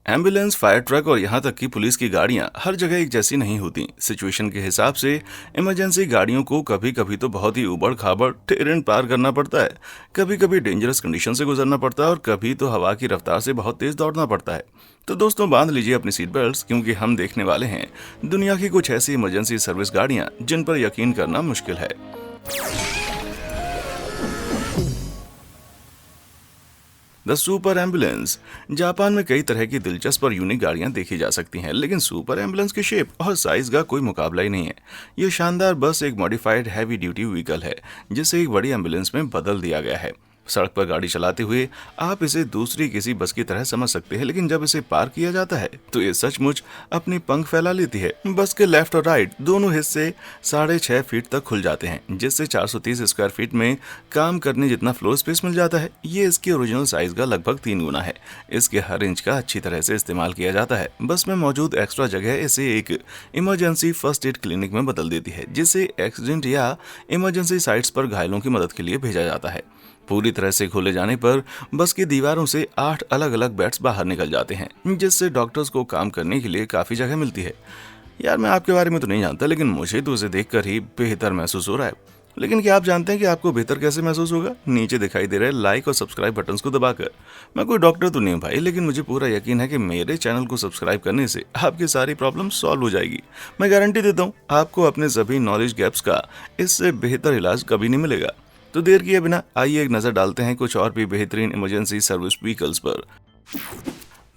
Ambulance, fire truck और यहाँ तक कि पुलिस की गाड़ियाँ हर जगह एक जैसी नहीं होती। सिचुएशन के हिसाब से इमरजेंसी गाड़ियों को कभी कभी तो बहुत ही उबड़ खाबड़ टेरेन पार करना पड़ता है, कभी कभी डेंजरस कंडीशन से गुजरना पड़ता है और कभी तो हवा की रफ्तार से बहुत तेज दौड़ना पड़ता है। तो दोस्तों, बांध लीजिए अपनी सीट बेल्ट, क्योंकि हम देखने वाले हैं दुनिया की कुछ ऐसी इमरजेंसी सर्विस गाड़ियाँ जिन पर यकीन करना मुश्किल है। The super ambulance. जापान में कई तरह की दिलचस्प और यूनिक गाड़ियां देखी जा सकती हैं, लेकिन सुपर एम्बुलेंस की शेप और साइज का कोई मुकाबला ही नहीं है। यह शानदार बस एक मॉडिफाइड हैवी ड्यूटी व्हीकल है जिसे एक बड़ी एम्बुलेंस में बदल दिया गया है। सड़क पर गाड़ी चलाते हुए आप इसे दूसरी किसी बस की तरह समझ सकते हैं, लेकिन जब इसे पार किया जाता है तो ये सचमुच अपनी पंख फैला लेती है। बस के लेफ्ट और राइट दोनों हिस्से 6.5 फीट तक खुल जाते हैं, जिससे 430 स्क्वायर फीट में काम करने जितना फ्लोर स्पेस मिल जाता है। ये इसके ओरिजिनल साइज का लगभग 3 गुना है। इसके हर इंच का अच्छी तरह से इस्तेमाल किया जाता है। बस में मौजूद एक्स्ट्रा जगह इसे एक इमरजेंसी फर्स्ट एड क्लिनिक में बदल देती है, जिसे एक्सीडेंट या इमरजेंसी साइट्स पर घायलों की मदद के लिए भेजा जाता है। पूरी तरह से खोले जाने पर बस की दीवारों से 8 अलग अलग बेड्स बाहर निकल जाते हैं, जिससे डॉक्टर्स को काम करने के लिए काफी जगह मिलती है। यार, मैं आपके बारे में तो नहीं जानता, लेकिन मुझे तो इसे देखकर ही बेहतर महसूस हो रहा है। लेकिन क्या आप जानते हैं कि आपको बेहतर कैसे महसूस होगा? नीचे दिखाई दे रहे लाइक और सब्सक्राइब बटन्स को दबाकर। मैं कोई डॉक्टर तो नहीं हूं भाई, लेकिन मुझे पूरा यकीन है कि मेरे चैनल को सब्सक्राइब करने से आपकी सारी प्रॉब्लम सॉल्व हो जाएगी। मैं गारंटी देता हूँ आपको अपने सभी नॉलेज गैप्स का इससे बेहतर इलाज कभी नहीं मिलेगा। तो देर किए बिना आइए एक नजर डालते हैं कुछ और भी बेहतरीन इमरजेंसी सर्विस व्हीकल्स पर।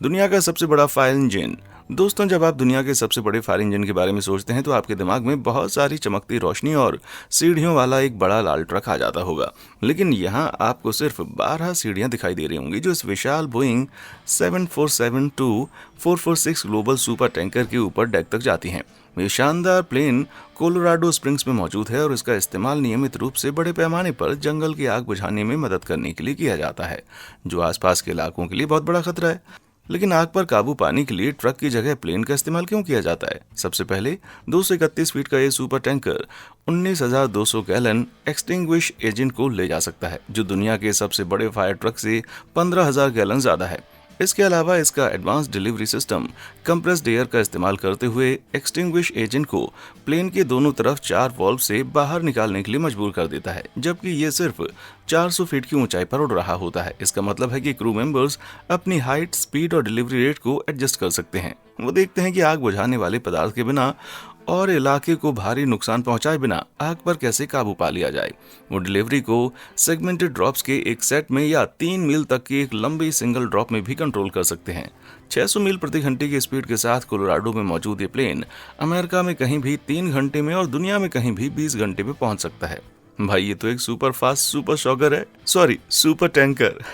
दुनिया का सबसे बड़ा फायर इंजन। दोस्तों, जब आप दुनिया के सबसे बड़े फायर इंजन के बारे में सोचते हैं तो आपके दिमाग में बहुत सारी चमकती रोशनी और सीढ़ियों वाला एक बड़ा लाल ट्रक आ जाता होगा। लेकिन यहाँ आपको सिर्फ 12 सीढ़ियां दिखाई दे रही होंगी जो इस विशाल बोइंग 747-446 ग्लोबल सुपर टैंकर के ऊपर डेक तक जाती हैं। ये शानदार प्लेन कोलोराडो स्प्रिंग्स में मौजूद है और इसका इस्तेमाल नियमित रूप से बड़े पैमाने पर जंगल की आग बुझाने में मदद करने के लिए किया जाता है, जो आसपास के इलाकों के लिए बहुत बड़ा खतरा है। लेकिन आग पर काबू पाने के लिए ट्रक की जगह प्लेन का इस्तेमाल क्यों किया जाता है? सबसे पहले 231 फीट का ये super tanker 19,200 gallon extinguish agent को ले जा सकता है, जो दुनिया के सबसे बड़े फायर ट्रक से 15,000 गैलन ज्यादा है। इसके अलावा इसका advance delivery system compressed air का इस्तेमाल करते हुए एक्सटिंग्विश एजेंट को प्लेन के दोनों तरफ 4 वॉल्व से बाहर निकालने के लिए मजबूर कर देता है, जबकि ये सिर्फ 400 फीट की ऊंचाई पर उड़ रहा होता है। इसका मतलब है कि क्रू मेंबर्स अपनी हाइट, स्पीड और डिलीवरी रेट को एडजस्ट कर सकते हैं। वो देखते हैं कि आग बुझाने वाले पदार्थ के बिना और इलाके को भारी नुकसान पहुंचाए बिना आग पर कैसे काबू पा लिया जाए। वो डिलीवरी को सेगमेंटेड ड्रॉप्स के एक सेट में या 3 मील तक की एक लंबी सिंगल ड्रॉप में भी कंट्रोल कर सकते हैं। 600 मील प्रति घंटे की स्पीड के साथ कोलोराडो में मौजूद ये प्लेन अमेरिका में कहीं भी 3 घंटे में और दुनिया में कहीं भी 20 घंटे में पहुंच सकता है। भाई, ये तो एक सुपर फास्ट सुपर शॉकर है, sorry super tanker.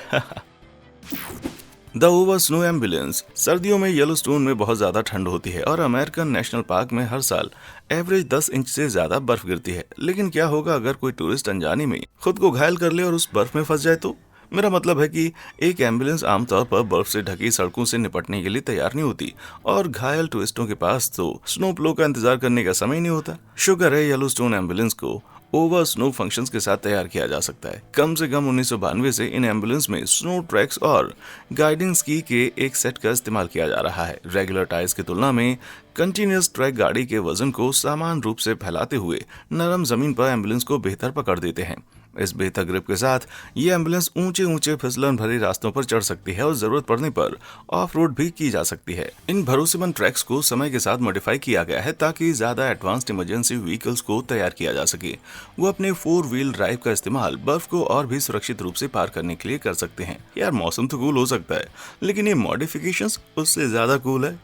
The over snow ambulance. सर्दियों में येलोस्टोन में बहुत ज्यादा ठंड होती है और अमेरिकन नेशनल पार्क में हर साल एवरेज 10 इंच से ज्यादा बर्फ गिरती है। लेकिन क्या होगा अगर कोई टूरिस्ट अनजाने में खुद को घायल कर ले और उस बर्फ में फंस जाए तो? मेरा मतलब है कि एक एम्बुलेंस आमतौर पर बर्फ से ढकी सड़कों से निपटने के लिए तैयार नहीं होती और घायल टूरिस्टों के पास तो स्नो प्लो का इंतजार करने का समय नहीं होता। शुक्र है येलोस्टोन एम्बुलेंस को ओवर स्नो फंक्शंस के साथ तैयार किया जा सकता है। कम से कम 1992 से इन एम्बुलेंस में स्नो ट्रैक्स और गाइडिंग स्की के एक सेट का इस्तेमाल किया जा रहा है। रेगुलर टायर्स की तुलना में कंटिन्यूअस ट्रैक गाड़ी के वजन को समान रूप से फैलाते हुए नरम जमीन पर एम्बुलेंस को बेहतर पकड़ देते हैं। इस बेहतर ग्रिप के साथ ये एम्बुलेंस ऊंचे ऊंचे फिसलन भरे रास्तों पर चढ़ सकती है और जरूरत पड़ने पर ऑफ रोड भी की जा सकती है। इन भरोसेमंद ट्रैक्स को समय के साथ मॉडिफाई किया गया है ताकि ज्यादा एडवांस्ड इमरजेंसी व्हीकल्स को तैयार किया जा सके। वो अपने 4 व्हील ड्राइव का इस्तेमाल बर्फ को और भी सुरक्षित रूप से पार करने के लिए कर सकते हैं। यार, मौसम तो कूल हो सकता है, लेकिन ये मॉडिफिकेशंस उससे ज्यादा कूल है।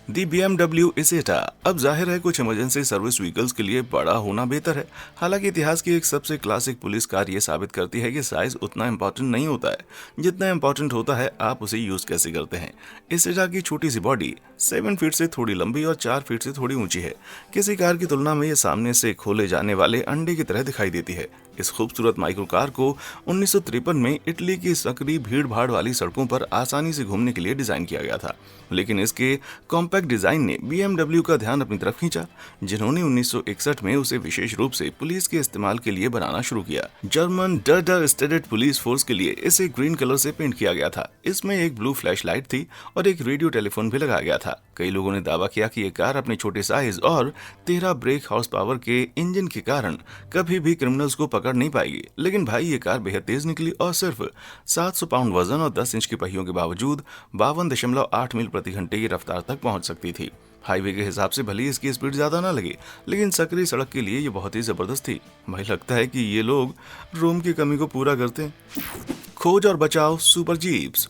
दी BMW इसेटा। अब जाहिर है कुछ इमरजेंसी सर्विस व्हीकल्स के लिए बड़ा होना बेहतर है। हालांकि इतिहास की एक सबसे क्लासिक पुलिस कार ये साबित करती है कि साइज उतना इम्पोर्टेंट नहीं होता है जितना इम्पोर्टेंट होता है आप उसे यूज कैसे करते हैं। इसेटा की छोटी सी बॉडी 7 फीट से थोड़ी लंबी और 4 फीट से थोड़ी ऊंची है। किसी कार की तुलना में ये सामने से खोले जाने वाले अंडे की तरह दिखाई देती है। इस खूबसूरत माइक्रो कार को 1953 में इटली की सकरी भीड़ भाड़ वाली सड़कों पर आसानी से घूमने के लिए डिजाइन किया गया था, लेकिन इसके कॉम्पैक्ट डिजाइन ने BMW का ध्यान अपनी तरफ खींचा, जिन्होंने 1961 में उसे विशेष रूप से पुलिस के इस्तेमाल के लिए बनाना शुरू किया। जर्मन डर स्टेटेड पुलिस फोर्स के लिए इसे ग्रीन कलर से पेंट किया गया था। इसमें एक ब्लू फ्लैश लाइट थी और एक रेडियो टेलीफोन भी लगाया गया था। कई लोगों ने दावा किया कि ये कार अपने छोटे साइज और 13 ब्रेक हॉर्स पावर के इंजन के कारण कभी भी क्रिमिनल्स को पकड़ नहीं पाएगी, लेकिन भाई ये कार बेहद तेज निकली और सिर्फ 700 पाउंड वजन और 10 इंच की पहियों के बावजूद 52.8 मील प्रति घंटे की रफ्तार तक पहुंच सकती थी। हाईवे के हिसाब से भले इसकी स्पीड ज्यादा ना लगे, लेकिन सकरी सड़क के लिए ये बहुत ही जबरदस्त थी। भाई लगता है कि ये लोग रोम की कमी को पूरा करते हैं। खोज और बचाव सुपर जीप्स।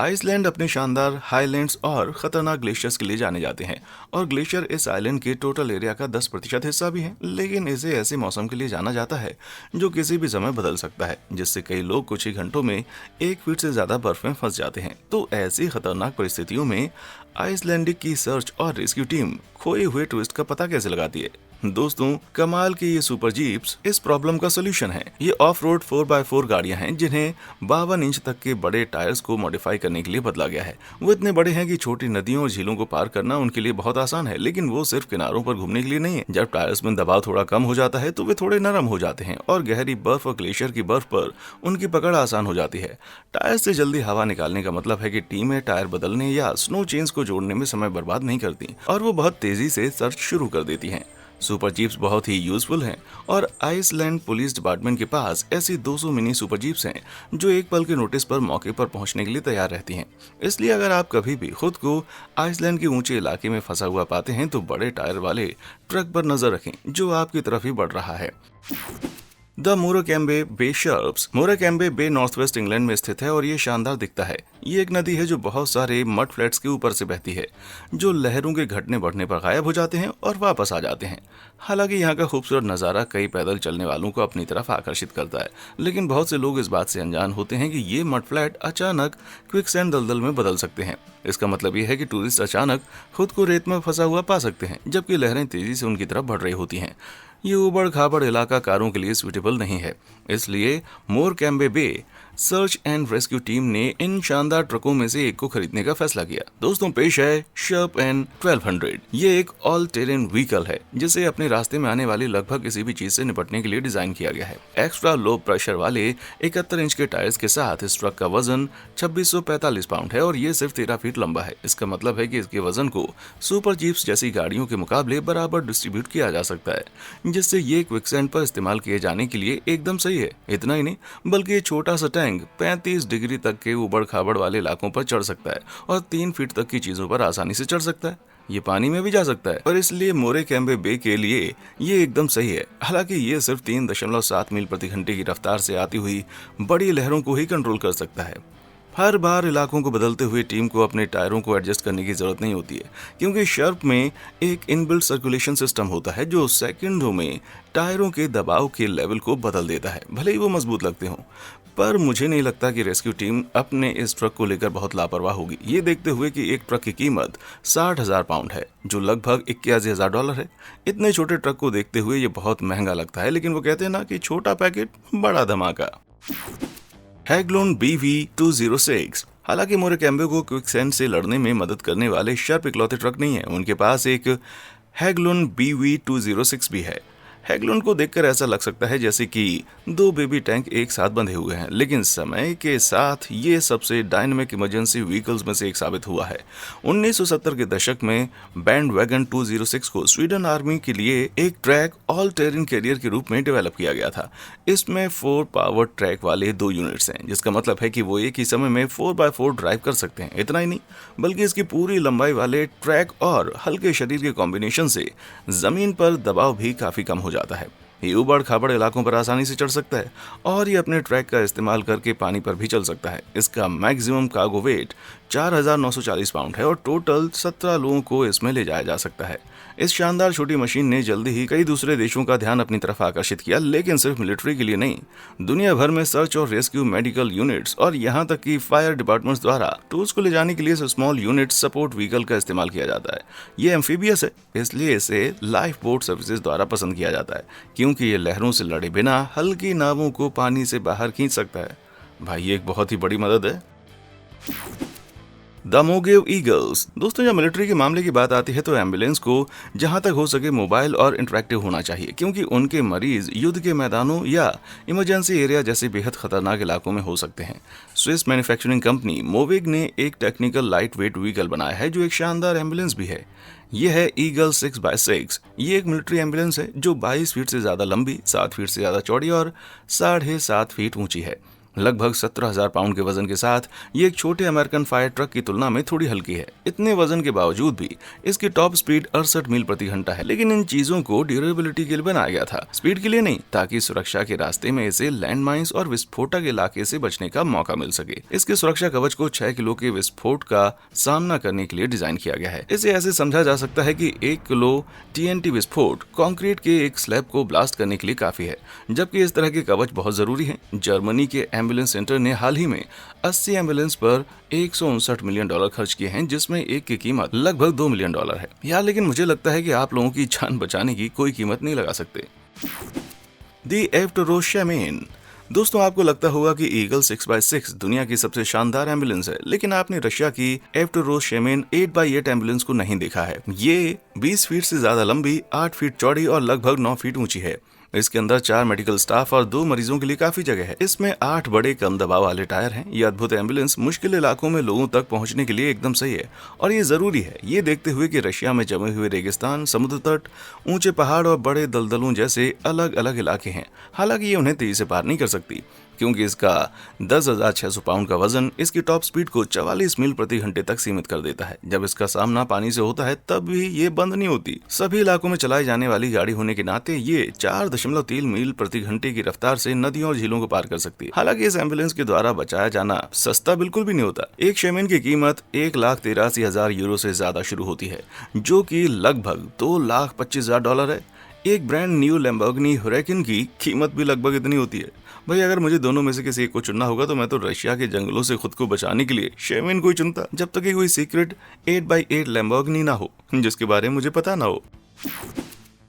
आइसलैंड अपने शानदार हाईलैंड्स और खतरनाक ग्लेशियर्स के लिए जाने जाते हैं, और ग्लेशियर इस आइलैंड के टोटल एरिया का 10% हिस्सा भी है। लेकिन इसे ऐसे मौसम के लिए जाना जाता है जो किसी भी समय बदल सकता है, जिससे कई लोग कुछ ही घंटों में 1 फीट से ज्यादा बर्फ में फंस जाते हैं। तो ऐसी खतरनाक परिस्थितियों में आइसलैंडिक की सर्च और रेस्क्यू टीम खोए हुए टूरिस्ट का पता कैसे लगाती है? दोस्तों, कमाल की ये सुपर जीप्स इस प्रॉब्लम का सोल्यूशन है। ये ऑफ रोड 4x4 गाड़ियां हैं जिन्हें 52 इंच तक के बड़े टायर्स को मॉडिफाई करने के लिए बदला गया है। वो इतने बड़े हैं कि छोटी नदियों और झीलों को पार करना उनके लिए बहुत आसान है, लेकिन वो सिर्फ किनारों पर घूमने के लिए नहीं है। जब टायर्स में दबाव थोड़ा कम हो जाता है तो वे थोड़े नरम हो जाते हैं और गहरी बर्फ और ग्लेशियर की बर्फ पर उनकी पकड़ आसान हो जाती है। टायर से जल्दी हवा निकालने का मतलब है कि टीमें टायर बदलने या स्नो चेन्स को जोड़ने में समय बर्बाद नहीं करती और वो बहुत तेजी से सर्च शुरू कर देती हैं। सुपर जीप्स बहुत ही यूजफुल हैं और आइसलैंड पुलिस डिपार्टमेंट के पास ऐसी 200 मिनी सुपर जीप्स हैं जो एक पल के नोटिस पर मौके पर पहुंचने के लिए तैयार रहती हैं। इसलिए अगर आप कभी भी खुद को आइसलैंड के ऊंचे इलाके में फंसा हुआ पाते हैं तो बड़े टायर वाले ट्रक पर नजर रखें जो आपकी तरफ ही बढ़ रहा है। The Morecambe bay shrimps. Morecambe bay north west England में स्थित है और ये शानदार दिखता है। ये एक नदी है जो बहुत सारे मड फ्लैट्स के ऊपर से बहती है, जो लहरों के घटने बढ़ने पर गायब हो जाते हैं और वापस आ जाते हैं। हालांकि यहाँ का खूबसूरत नज़ारा कई पैदल चलने वालों को अपनी तरफ आकर्षित करता है, लेकिन बहुत से लोग इस बात से अनजान होते हैं कि ये मड फ्लैट अचानक क्विकसैंड दलदल में बदल सकते हैं। इसका मतलब ये है कि टूरिस्ट अचानक खुद को रेत में फंसा हुआ पा सकते हैं, जबकि लहरें तेजी से उनकी तरफ बढ़ रही होती हैं। ये उबड़ खाबड़ इलाका कारों के लिए सूटेबल नहीं है, इसलिए मोरकैम्बे बे सर्च एंड रेस्क्यू टीम ने इन शानदार ट्रकों में से एक को खरीदने का फैसला किया। दोस्तों, पेश है शर्प एन 1200। ये एक ऑल टेरेन व्हीकल है जिसे अपने रास्ते में आने वाली लगभग किसी भी चीज से निपटने के लिए डिजाइन किया गया है। एक्स्ट्रा लो प्रेशर वाले 71 इंच के टायर्स के साथ इस ट्रक का वजन 2645 पाउंड है और ये सिर्फ 13 फीट लंबा है। इसका मतलब है कि इसके वजन को सुपर जीप्स जैसी गाड़ियों के मुकाबले बराबर डिस्ट्रीब्यूट किया जा सकता है, जिससे ये क्विकसैंड पर इस्तेमाल किए जाने के लिए एकदम सही है। इतना ही नहीं, बल्कि ये छोटा सा टैंक 35 डिग्री तक के उबड़ खाबड़ वाले इलाकों पर चढ़ सकता है और 3 फीट तक की चीजों पर आसानी से चढ़ सकता है। ये पानी में भी जा सकता है और इसलिए मोरकैम्बे बे के लिए ये एकदम सही है। हालांकि ये सिर्फ 3.7 मील प्रति घंटे की रफ्तार से आती हुई बड़ी लहरों को ही कंट्रोल कर सकता है। हर बार इलाकों को बदलते हुए टीम को अपने टायरों को एडजस्ट करने की जरूरत नहीं होती है, क्योंकि शर्प में एक इनबिल्ट सर्कुलेशन सिस्टम होता है जो सेकंडों में टायरों के दबाव के लेवल को बदल देता है, भले ही वो मजबूत लगते हों। पर मुझे नहीं लगता कि रेस्क्यू टीम अपने इस ट्रक को लेकर बहुत लापरवाह होगी, ये देखते हुए कि एक ट्रक की कीमत 60,000 पाउंड है, जो लगभग $81,000 है। इतने छोटे ट्रक को देखते हुए ये बहुत महंगा लगता है, लेकिन वो कहते हैं ना कि छोटा पैकेट बड़ा धमाका। हैगलून BV206। हालांकि मोरकैम्बे को क्विकसैंड से लड़ने में मदद करने वाले शार्प इकलौते ट्रक नहीं है, उनके पास एक हैगलून BV206 भी है। हैगलून को देखकर ऐसा लग सकता है जैसे कि 2 बेबी टैंक एक साथ बंधे हुए हैं, लेकिन समय के साथ ये सबसे डायनामिक इमरजेंसी व्हीकल्स में से एक साबित हुआ है। 1970 के दशक में बैंडवैगन 206 को स्वीडन आर्मी के लिए एक ट्रैक ऑल टेरेन कैरियर के रूप में डेवलप किया गया था। इसमें 4 पावर ट्रैक वाले 2 यूनिट्स हैं, जिसका मतलब है कि वो एक ही समय में 4x4 ड्राइव कर सकते हैं। इतना ही नहीं, बल्कि इसकी पूरी लंबाई वाले ट्रैक और हल्के शरीर के कॉम्बिनेशन से जमीन पर दबाव भी काफी कम हो जाता है। ये उबड़ खाबड़ इलाकों पर आसानी से चढ़ सकता है और ये अपने ट्रैक का इस्तेमाल करके पानी पर भी चल सकता है। इसका मैक्सिमम कार्गो वेट 4,940 पाउंड है और टोटल 17 लोगों को इसमें ले जाया जा सकता है। इस शानदार छोटी मशीन ने जल्दी ही कई दूसरे देशों का ध्यान अपनी तरफ आकर्षित किया, लेकिन सिर्फ मिलिट्री के लिए नहीं, दुनिया भर में सर्च और रेस्क्यू, मेडिकल यूनिट्स और यहाँ तक कि फायर डिपार्टमेंट्स द्वारा टूल्स को ले जाने के लिए स्मॉल यूनिट सपोर्ट व्हीकल का इस्तेमाल किया जाता है। ये एम्फीबियस है, इसलिए इसे लाइफ बोट सर्विसेज द्वारा पसंद किया जाता है, क्योंकि ये लहरों से लड़े बिना हल्की नावों को पानी से बाहर खींच सकता है। भाई ये एक बहुत ही बड़ी मदद है। The Mojave eagles. दोस्तों, जब मिलिट्री के मामले की बात आती है तो एम्बुलेंस को जहां तक हो सके मोबाइल और इंटरेक्टिव होना चाहिए, क्योंकि उनके मरीज युद्ध के मैदानों या इमरजेंसी एरिया जैसे बेहद खतरनाक इलाकों में हो सकते हैं। स्विस मैन्युफैक्चरिंग कंपनी मोविग ने एक टेक्निकल लाइट वेट व्हीकल बनाया है जो एक शानदार एम्बुलेंस भी है। यह है ईगल 6x6। ये एक मिलिट्री एम्बुलेंस है जो 22 फीट से ज्यादा लंबी, 7 फीट से ज्यादा चौड़ी और 7.5 फीट ऊंची है। लगभग 17,000 पाउंड के वजन के साथ ये एक छोटे अमेरिकन फायर ट्रक की तुलना में थोड़ी हल्की है। इतने वजन के बावजूद भी इसकी टॉप स्पीड 68 मील प्रति घंटा है, लेकिन इन चीजों को ड्यूरेबिलिटी के लिए बनाया गया था, स्पीड के लिए नहीं, ताकि सुरक्षा के रास्ते में इसे लैंड माइंस और विस्फोटक इलाके से बचने का मौका मिल सके। इसके सुरक्षा कवच को 6 किलो के विस्फोट का सामना करने के लिए डिजाइन किया गया है। इसे ऐसे समझा जा सकता है कि 1 किलो TNT विस्फोट कंक्रीट के एक स्लैब को ब्लास्ट करने के लिए काफी है, जबकि इस तरह के कवच बहुत जरूरी हैं। जर्मनी के एम्बुलेंस सेंटर ने हाल ही में 80 एम्बुलेंस पर $159 मिलियन खर्च किए हैं, जिसमें एक की कीमत लगभग $2 मिलियन है यार। लेकिन मुझे लगता है कि आप लोगों की जान बचाने की कोई कीमत नहीं लगा सकते। दी एव्टोरोशेमेन। दोस्तों, आपको लगता होगा कि ईगल 6x6 दुनिया की सबसे शानदार एम्बुलेंस है, लेकिन आपने रशिया की एव्टोरोशेमेन 8x8 एम्बुलेंस को नहीं देखा है। ये 20 फीट से ज्यादा लंबी, 8 फीट चौड़ी और लगभग 9 फीट ऊंची है। इसके अंदर 4 मेडिकल स्टाफ और 2 मरीजों के लिए काफी जगह है। इसमें 8 बड़े कम दबाव वाले टायर हैं। ये अद्भुत एम्बुलेंस मुश्किल इलाकों में लोगों तक पहुंचने के लिए एकदम सही है, और ये जरूरी है, ये देखते हुए कि रशिया में जमे हुए रेगिस्तान, समुद्र तट, ऊंचे पहाड़ और बड़े दलदलों जैसे अलग अलग इलाके हैं। हालांकि ये उन्हें तेजी से पार नहीं कर सकती, क्योंकि इसका 10,600 पाउंड का वजन इसकी टॉप स्पीड को 44 मील प्रति घंटे तक सीमित कर देता है। जब इसका सामना पानी से होता है तब भी ये बंद नहीं होती। सभी इलाकों में चलाई जाने वाली गाड़ी होने के नाते ये 4.3 मील प्रति घंटे की रफ्तार से नदियों और झीलों को पार कर सकती है। हालांकि इस एम्बुलेंस के द्वारा बचाया जाना सस्ता बिल्कुल भी नहीं होता। एक शेमेन की कीमत €1,83,000 से ज्यादा शुरू होती है, जो कि लगभग $2,25,000 है। एक ब्रांड न्यू लैम्बोर्गिनी हुरैकन की कीमत भी लगभग इतनी होती है। भाई, अगर मुझे दोनों में से किसी एक को चुनना होगा तो मैं तो रशिया के जंगलों से खुद को बचाने के लिए शेमेन को ही चुनता, जब तक कि कोई सीक्रेट 8x8 लैम्बोर्गिनी ना हो जिसके बारे में मुझे पता ना हो।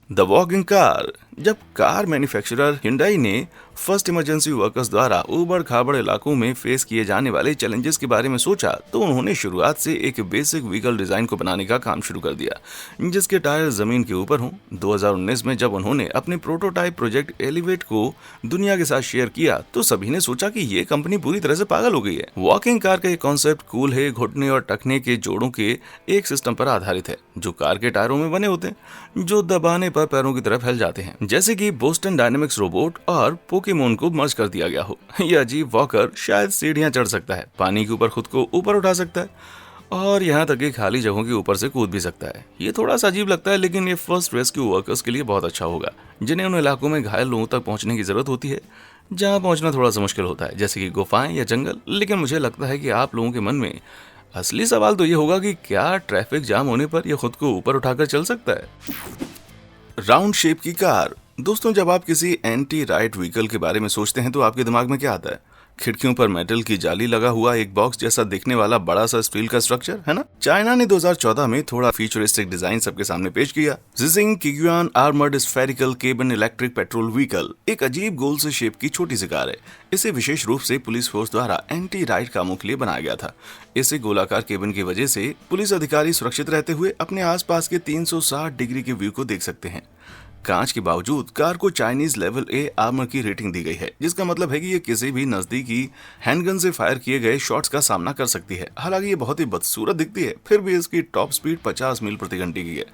The walking car. जब कार मैन्युफैक्चरर हिंडाई ने फर्स्ट इमरजेंसी वर्कर्स द्वारा उबड़ खाबड़ इलाकों में फेस किए जाने वाले चैलेंजेस के बारे में सोचा, तो उन्होंने शुरुआत से एक बेसिक व्हीकल डिजाइन को बनाने का काम शुरू कर दिया, जिसके टायर जमीन के ऊपर हों। 2019 में जब उन्होंने अपने प्रोटोटाइप प्रोजेक्ट एलिवेट को दुनिया के साथ शेयर किया, तो सभी ने सोचा कि ये कंपनी पूरी तरह से पागल हो गई है। वॉकिंग कार का ये कॉन्सेप्ट कूल है, घुटने और टखने के जोड़ों के एक सिस्टम पर आधारित है, जो कार के टायरों में बने होते हैं, जो दबाने पर पैरों की तरफ फैल जाते हैं, जैसे कि बोस्टन डायनेमिक्स रोबोट और पोकेमोन को मर्ज कर दिया गया हो। यह अजीब वॉकर शायद सीढ़ियां चढ़ सकता है, पानी के ऊपर खुद को ऊपर उठा सकता है और यहाँ तक कि खाली जगहों के ऊपर से कूद भी सकता है। ये थोड़ा सा अजीब लगता है, लेकिन ये फर्स्ट रेस्क्यू वर्कर्स के लिए बहुत अच्छा होगा, जिन्हें उन इलाकों में घायल लोगों तक पहुंचने की जरूरत होती है जहाँ पहुंचना थोड़ा सा मुश्किल होता है, जैसे कि गुफाएं या जंगल। लेकिन मुझे लगता है कि आप लोगों के मन में असली सवाल तो ये होगा कि क्या ट्रैफिक जाम होने पर यह खुद को ऊपर उठाकर चल सकता है। राउंड शेप की कार। दोस्तों, जब आप किसी एंटी राइट व्हीकल के बारे में सोचते हैं तो आपके दिमाग में क्या आता है? खिड़कियों पर मेटल की जाली लगा हुआ एक बॉक्स जैसा दिखने वाला बड़ा सा स्टील का स्ट्रक्चर, है ना? चाइना ने 2014 में थोड़ा फ्यूचरिस्टिक डिजाइन सबके सामने पेश किया। जिजिंग किगुआन armoured spherical cabin electric petrol vehicle एक अजीब गोल से शेप की छोटी सी कार है। इसे विशेष रूप से पुलिस फोर्स द्वारा एंटी राइट कामों के लिए बनाया गया था। इसे गोलाकार केबिन की वजह से पुलिस अधिकारी सुरक्षित रहते हुए अपने आसपास के 360 डिग्री के व्यू को देख सकते हैं। कांच के बावजूद कार को चाइनीज लेवल ए आर्मर की रेटिंग दी गई है, जिसका मतलब है कि ये किसी भी नजदीकी हैंडगन से फायर किए गए शॉट्स का सामना कर सकती है। हालांकि ये बहुत ही बदसूरत दिखती है, फिर भी इसकी टॉप स्पीड 50 मील प्रति घंटे की है।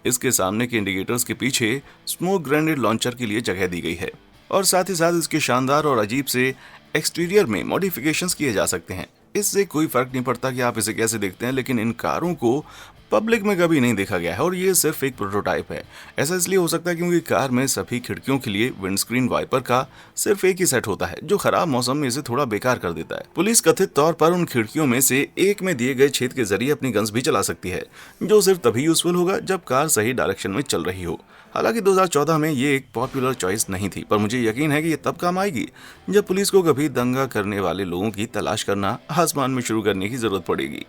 इसके सामने के इंडिकेटर्स के पीछे स्मोक ग्रेनेड लॉन्चर के लिए जगह दी गई है, और साथ ही साथ इसके शानदार और अजीब से एक्सटीरियर में मॉडिफिकेशंस किए जा सकते हैं। इससे कोई फर्क नहीं पड़ता कि आप इसे कैसे देखते हैं, लेकिन इन कारों को पब्लिक में कभी नहीं देखा गया है और ये सिर्फ एक प्रोटोटाइप है। ऐसा इसलिए हो सकता है क्योंकि कार में सभी खिड़कियों के लिए विंडस्क्रीन वाइपर का सिर्फ एक ही सेट होता है, जो खराब मौसम में इसे थोड़ा बेकार कर देता है। पुलिस कथित तौर पर उन खिड़कियों में से एक में दिए गए छेद के जरिए अपनी गन्स भी चला सकती है, जो सिर्फ तभी यूजफुल होगा जब कार सही डायरेक्शन में चल रही हो। हालांकि 2014 में ये एक पॉपुलर चॉइस नहीं थी, पर मुझे यकीन है कि ये तब काम आएगी जब पुलिस को कभी दंगा करने वाले लोगों की तलाश करना आसमान में शुरू करने की जरूरत पड़ेगी।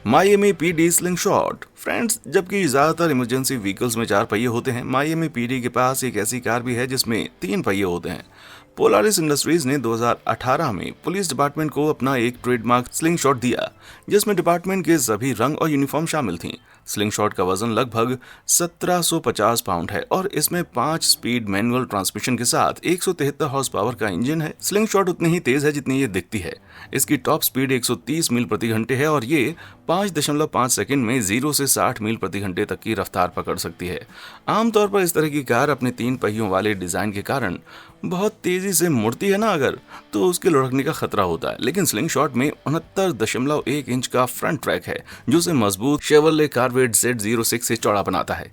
माइएमी पीडी स्लिंगशॉट। फ्रेंड्स, जबकि ज्यादातर इमरजेंसी व्हीकल्स में 4 पहिए होते हैं, माइएमी पीडी के पास एक ऐसी कार भी है जिसमें 3 पहिए होते हैं। पोलारिस इंडस्ट्रीज ने 2018 में पुलिस डिपार्टमेंट को अपना एक ट्रेडमार्क स्लिंगशॉट दिया, जिसमें डिपार्टमेंट के सभी रंग और यूनिफॉर्म शामिल थी। स्लिंगशॉट का वजन लगभग 1750 पाउंड है और इसमें 5 स्पीड मैनुअल ट्रांसमिशन के साथ 173 हॉर्स पावर का इंजन है। स्लिंगशॉट उतनी ही तेज है जितनी ये दिखती है। इसकी टॉप स्पीड 130 मील प्रति घंटे है और ये 5.5 सेकंड में 0 से 60 मील प्रति घंटे तक की रफ्तार पकड़ सकती है। आमतौर पर इस तरह की कार अपने 3 पहियों वाले डिजाइन के कारण बहुत तेजी से मुड़ती है ना अगर, तो उसके लुढ़कने का खतरा होता है। लेकिन स्लिंगशॉट में 69.1 इंच का फ्रंट ट्रैक है, जो उसे मजबूत शेवरले कार्वेट Z06 से चौड़ा बनाता है।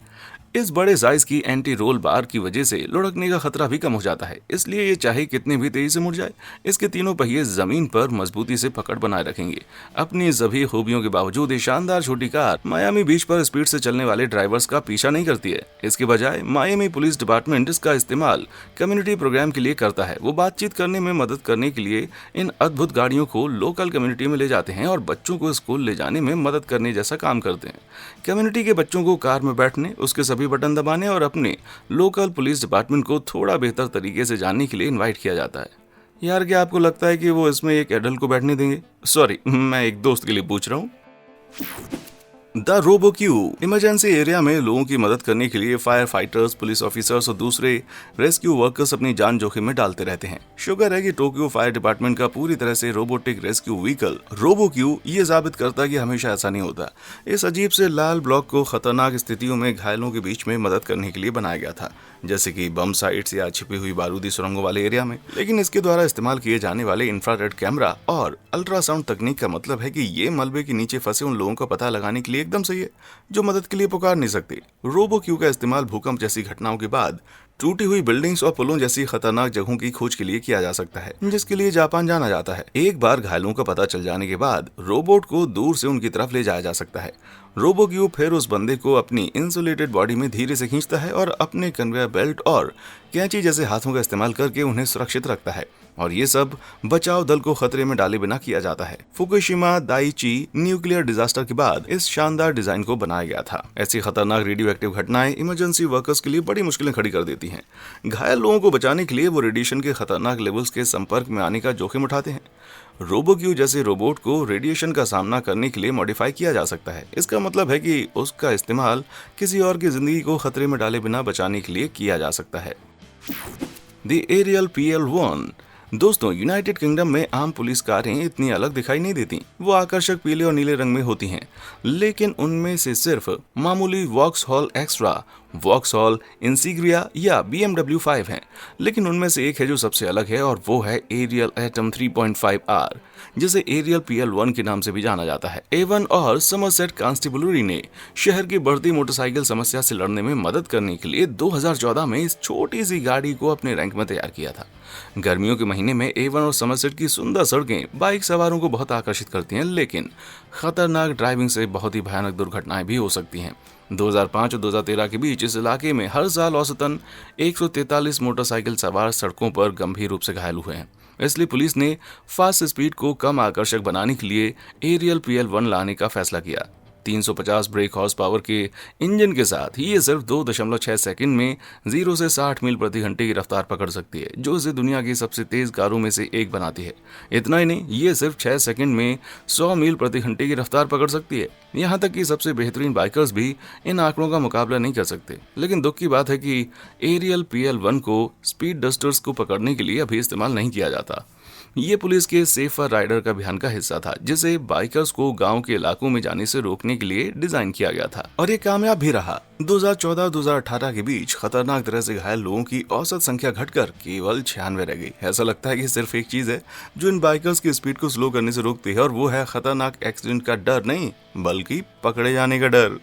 इस बड़े साइज की एंटी रोल बार की वजह से लुढ़कने का खतरा भी कम हो जाता है, इसलिए ये चाहे कितनी भी तेजी से मुड़ जाए, इसके तीनों पहिए जमीन पर मजबूती से पकड़ बनाए रखेंगे। अपनी सभी खूबियों के बावजूद ये शानदार छोटी कार मायामी बीच पर स्पीड से चलने वाले ड्राइवर्स का पीछा नहीं करती है। इसके बजाय मायामी पुलिस डिपार्टमेंट इसका इस्तेमाल कम्युनिटी प्रोग्राम के लिए करता है। वो बातचीत करने में मदद करने के लिए इन अद्भुत गाड़ियों को लोकल कम्युनिटी में ले जाते हैं और बच्चों को स्कूल ले जाने में मदद करने जैसा काम करते हैं। कम्युनिटी के बच्चों को कार में बैठने, उसके सभी बटन दबाने और अपने लोकल पुलिस डिपार्टमेंट को थोड़ा बेहतर तरीके से जानने के लिए इनवाइट किया जाता है। यार, क्या आपको लगता है कि वो इसमें एक एडल्ट को बैठने देंगे? सॉरी, मैं एक दोस्त के लिए पूछ रहा हूँ। द रोबोक्यू। इमरजेंसी एरिया में लोगों की मदद करने के लिए फायर फाइटर्स, पुलिस ऑफिसर्स और दूसरे रेस्क्यू वर्कर्स अपनी जान जोखिम में डालते रहते हैं। शुक्र है कि टोक्यो फायर डिपार्टमेंट का पूरी तरह से रोबोटिक रेस्क्यू व्हीकल रोबोक्यू ये साबित करता है कि हमेशा ऐसा नहीं होता। इस अजीब से लाल ब्लॉक को खतरनाक स्थितियों में घायलों के बीच में मदद करने के लिए बनाया गया था, जैसे कि बम साइट्स या छिपी हुई बारूदी सुरंगों वाले एरिया में। लेकिन इसके द्वारा इस्तेमाल किए जाने वाले इंफ्रारेड कैमरा और अल्ट्रासाउंड तकनीक का मतलब है कि ये मलबे के नीचे फंसे उन लोगों का पता लगाने के लिए एकदम सही है जो मदद के लिए पुकार नहीं सकते। रोबोक्यू का इस्तेमाल भूकंप जैसी घटनाओं के बाद टूटी हुई बिल्डिंग्स और पुलों जैसी खतरनाक जगहों की खोज के लिए किया जा सकता है, जिसके लिए जापान जाना जाता है। एक बार घायलों का पता चल जाने के बाद रोबोट को दूर से उनकी तरफ ले जाया जा सकता है। रोबोक्यू फिर उस बंदे को अपनी इंसुलेटेड बॉडी में धीरे से खींचता है और अपने कन्वेयर बेल्ट और कैंची जैसे हाथों का इस्तेमाल करके उन्हें सुरक्षित रखता है। और ये सब बचाव दल को खतरे में डाले बिना किया जाता है। फुकुशिमा दाइची न्यूक्लियर डिजास्टर के बाद इस शानदार डिजाइन को बनाया गया था। ऐसी खतरनाक रेडियो एक्टिव घटनाएं इमरजेंसी वर्कर्स के लिए बड़ी मुश्किलें खड़ी कर देती हैं। घायल लोगों को बचाने के लिए वो रेडिएशन के खतरनाक लेवल्स के संपर्क में आने का जोखिम उठाते हैं। रोबोक्यू जैसे रोबोट को रेडिएशन का सामना करने के लिए मॉडिफाई किया जा सकता है। इसका मतलब है कि उसका इस्तेमाल किसी और की जिंदगी को खतरे में डाले बिना बचाने के लिए किया जा सकता है। The aerial PL1। दोस्तों, यूनाइटेड किंगडम में आम पुलिस कारें इतनी अलग दिखाई नहीं देती। वो आकर्षक पीले और नीले रंग में होती हैं, लेकिन उनमें से सिर्फ मामूली वॉक्सहॉल एक्स्ट्रा, वॉक्सहॉल इंसिग्रिया या BMW 5 हैं। लेकिन उनमें से एक है जो सबसे अलग है और वो है एरियल एटम 3.5R, जिसे एरियल PL1 के नाम से भी जाना जाता है। एवन और समरसेट कांस्टेबलरी ने शहर की बढ़ती मोटरसाइकिल समस्या से लड़ने में मदद करने के लिए 2014 में इस छोटी सी गाड़ी को अपने रैंक में तैयार किया था। गर्मियों के महीने में एवन और समरसेट की सुंदर सड़कें बाइक सवारों को बहुत आकर्षित करती हैं, लेकिन खतरनाक ड्राइविंग से बहुत ही भयानक दुर्घटनाएं भी हो सकती हैं। 2005 और 2013 के बीच इस इलाके में हर साल औसतन 143 मोटरसाइकिल सवार सड़कों पर गंभीर रूप से घायल हुए हैं। इसलिए पुलिस ने फास्ट स्पीड को कम आकर्षक बनाने के लिए एरियल PL1 लाने का फैसला किया। 350 ब्रेक हॉर्स पावर के इंजन के साथ ये सिर्फ 2.6 सेकंड में 0 से 60 मील प्रति घंटे की रफ्तार पकड़ सकती है, जो इसे दुनिया की सबसे तेज कारों में से एक बनाती है। इतना ही नहीं, ये सिर्फ 6 सेकंड में 100 मील प्रति घंटे की रफ्तार पकड़ सकती है। यहाँ तक कि सबसे बेहतरीन बाइकर्स भी इन आंकड़ों का मुकाबला नहीं कर सकते। लेकिन दुख की बात है कि एरियल PL1 को स्पीड डस्टर्स को पकड़ने के लिए अभी इस्तेमाल नहीं किया जाता। ये पुलिस के सेफर राइडर का अभियान का हिस्सा था, जिसे बाइकर्स को गांव के इलाकों में जाने से रोकने के लिए डिजाइन किया गया था और ये कामयाब भी रहा। 2014-2018 के बीच खतरनाक तरह से घायल लोगों की औसत संख्या घटकर केवल 96 रह गई। ऐसा लगता है कि सिर्फ एक चीज है जो इन बाइकर्स की स्पीड को स्लो करने से रोकती है, और वो है खतरनाक एक्सीडेंट का डर नहीं, बल्कि पकड़े जाने का डर।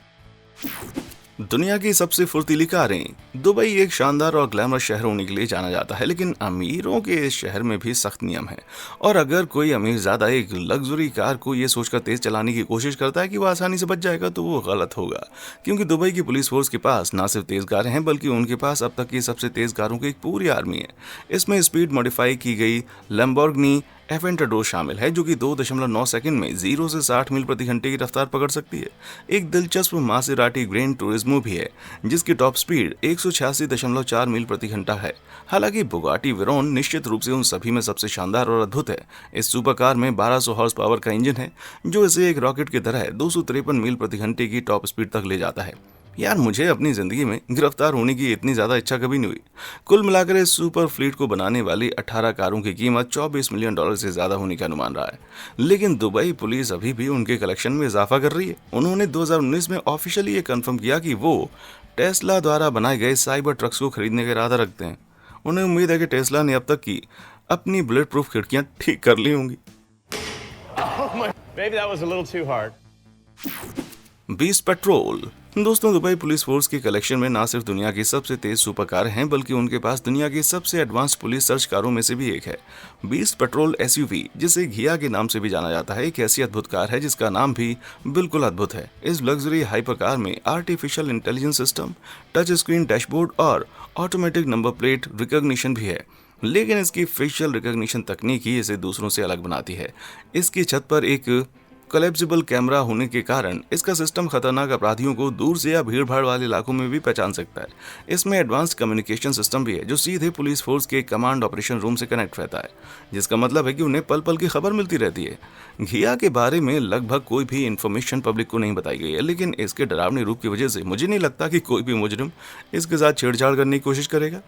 दुनिया की सबसे फुर्तीली कारें। दुबई एक शानदार और ग्लैमरस शहर होने के लिए जाना जाता है, लेकिन अमीरों के इस शहर में भी सख्त नियम है। और अगर कोई अमीर ज्यादा एक लग्जरी कार को ये सोचकर तेज चलाने की कोशिश करता है कि वो आसानी से बच जाएगा, तो वो गलत होगा। क्योंकि दुबई की पुलिस फोर्स के पास ना सिर्फ तेज कारें हैं, बल्कि उनके पास अब तक की सबसे तेज कारों की एक पूरी आर्मी है। इसमें स्पीड मॉडिफाई की गई लैम्बोर्गिनी एवेंटाडोर शामिल है, जो कि 2.9 सेकंड में 0 से 60 मील प्रति घंटे की रफ्तार पकड़ सकती है। एक दिलचस्प मासेराटी ग्रैंड टूरिज्मो भी है, जिसकी टॉप स्पीड 186.4 मील प्रति घंटा है। हालांकि बुगाटी वेरोन निश्चित रूप से उन सभी में सबसे शानदार और अद्भुत है। इस सुपर कार में 1200 हॉर्स पावर का इंजन है, जो इसे एक रॉकेट की तरह 253 मील प्रति घंटे की टॉप स्पीड तक ले जाता है। यार, मुझे अपनी जिंदगी में गिरफ्तार होने की इतनी ज्यादा इच्छा कभी नहीं हुई। कुल मिलाकर इस सुपर फ्लीट को बनाने वाली 18 कारों की कीमत $24 मिलियन से ज्यादा होने का अनुमान रहा है। लेकिन दुबई पुलिस अभी भी उनके कलेक्शन में इजाफा कर रही है। उन्होंने 2019 में ऑफिशियली ये कंफर्म किया कि वो टेस्ला द्वारा बनाए गए साइबर ट्रक्स को खरीदने का इरादा रखते हैं। उन्हें उम्मीद है कि टेस्ला ने अब तक की अपनी बुलेट प्रूफ खिड़कियां ठीक कर ली होंगी। Beast petrol. दोस्तों, दुबई पुलिस फोर्स की कलेक्शन में ना सिर्फ दुनिया की सबसे तेज सुपर कार हैं, बल्कि उनके पास दुनिया की सबसे एडवांस पुलिस सर्च कारों में से भी एक है। बीस्ट पेट्रोल एसयूवी, जिसे घिया के नाम से भी जाना जाता है, एक ऐसी अद्भुत कार है जिसका नाम भी बिल्कुल अद्भुत है। इस लग्जरी हाइपर कार में artificial intelligence system, touch screen dashboard और ऑटोमेटिक नंबर प्लेट रिकॉग्निशन भी है। लेकिन इसकी फेशियल रिकॉग्निशन तकनीक ही इसे दूसरों से अलग बनाती है। इसकी छत पर एक कोलैप्सिबल कैमरा होने के कारण इसका सिस्टम खतरनाक अपराधियों को दूर से या भीड़ भाड़ वाले इलाकों में भी पहचान सकता है। इसमें एडवांस कम्युनिकेशन सिस्टम भी है, जो सीधे पुलिस फोर्स के कमांड ऑपरेशन रूम से कनेक्ट रहता है, जिसका मतलब है कि उन्हें पल पल की खबर मिलती रहती है। घिया के बारे में लगभग कोई भी इंफॉर्मेशन पब्लिक को नहीं बताई गई है, लेकिन इसके डरावने रूप की वजह से मुझे नहीं लगता कि कोई भी मुजरिम इसके साथ छेड़छाड़ करने की कोशिश करेगा।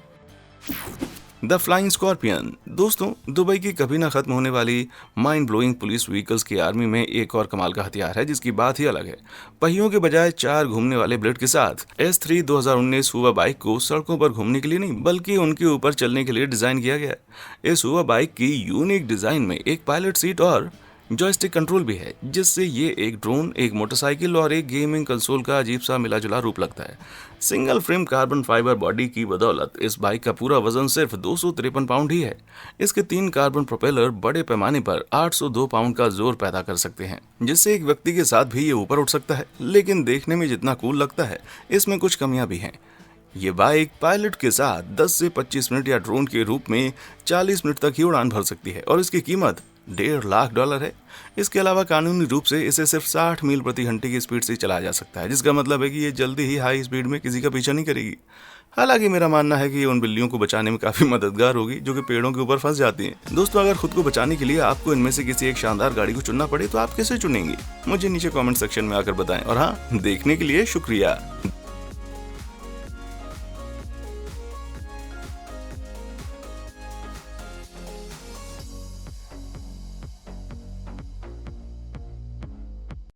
The flying scorpion. दोस्तों, दुबई की कभी ना खत्म होने वाली माइंड ब्लोइंग पुलिस व्हीकल्स की आर्मी में एक और कमाल का हथियार है, जिसकी बात ही अलग है। पहियों के बजाय 4 घूमने वाले ब्लेड के साथ S3 2019 हुआ बाइक को सड़कों पर घूमने के लिए नहीं, बल्कि उनके ऊपर चलने के लिए डिजाइन किया गया है। इस हुआ बाइक की यूनिक डिजाइन में एक पायलट सीट और जॉयस्टिक कंट्रोल भी है, जिससे ये एक ड्रोन, एक मोटरसाइकिल और एक गेमिंग कंसोल का अजीब सा मिला जुला रूप लगता है। Single frame carbon fibre body की बदौलत इस बाइक का पूरा वजन सिर्फ 253 पाउंड ही है। इसके 3 कार्बन प्रोपेलर बड़े पैमाने पर 802 पाउंड का जोर पैदा कर सकते हैं, जिससे एक व्यक्ति के साथ भी ये ऊपर उठ सकता है। लेकिन देखने में जितना कूल लगता है, इसमें कुछ कमियां भी हैं। ये बाइक पायलट के साथ 10 से 25 मिनट या ड्रोन के रूप में 40 मिनट तक ही उड़ान भर सकती है, और इसकी कीमत $1.5 लाख है। इसके अलावा कानूनी रूप से इसे सिर्फ 60 मील प्रति घंटे की स्पीड से चलाया जा सकता है, जिसका मतलब है कि ये जल्दी ही हाई स्पीड में किसी का पीछा नहीं करेगी। हालांकि मेरा मानना है कि ये उन बिल्लियों को बचाने में काफी मददगार होगी, जो कि पेड़ों के ऊपर फंस जाती हैं। दोस्तों, अगर खुद को बचाने के लिए आपको इनमें से किसी एक शानदार गाड़ी को चुनना पड़े, तो आप कैसे चुनेंगे? मुझे नीचे कमेंट सेक्शन में आकर बताएं। और हाँ, देखने के लिए शुक्रिया।